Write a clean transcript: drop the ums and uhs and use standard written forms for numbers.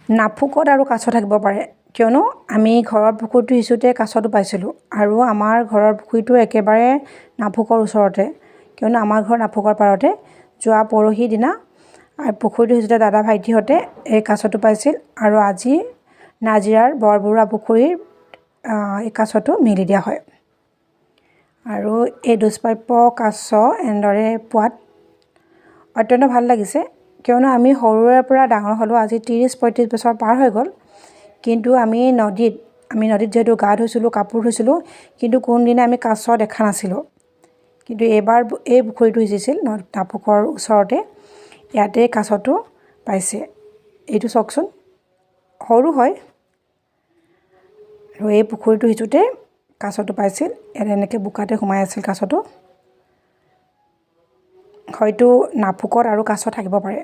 নাফুকত আৰু কাছ থাকিব পাৰে কিয়নো আমি ঘৰৰ পুখুৰীটো সিঁচোতে কাছটো পাইছিলোঁ আৰু আমাৰ ঘৰৰ পুখুৰীটো একেবাৰে নাফুকৰ ওচৰতে কিয়নো আমাৰ ঘৰ নাফুকৰ পাৰতে যোৱা পৰহি দিনা পুখুৰীটো সিঁচোতে দাদা ভাইটিহঁতে এই কাছটো পাইছিল আৰু আজি নাজিৰাৰ বৰবৰুৱা পুখুৰীৰ এই কাছটো মেলি দিয়া হয় আৰু এই দুষ্প্ৰাপ্য কাছ এনেদৰে পোৱাত অত্যন্ত ভাল লাগিছে কিয়নো আমি সৰুৰে পৰা ডাঙৰ হ'লোঁ আজি 30-35 বছৰ পাৰ হৈ গ'ল কিন্তু আমি নদীত যিহেতু গা ধুইছিলোঁ কাপোৰ ধুইছিলোঁ কিন্তু কোনদিনা আমি কাছ দেখা নাছিলোঁ কিন্তু এইবাৰ এই পুখুৰীটো সিঁচিছিল নাফুকৰ ওচৰতে ইয়াতে কাছটো পাইছে এইটো চাওকচোন সৰু হয় আৰু এই পুখুৰীটো সিঁচোতে কাছটো পাইছিল ইয়াত এনেকৈ বোকাতে সোমাই আছিল কাছটো হয়তো নাফুকত আৰু কাছ থাকিব পাৰে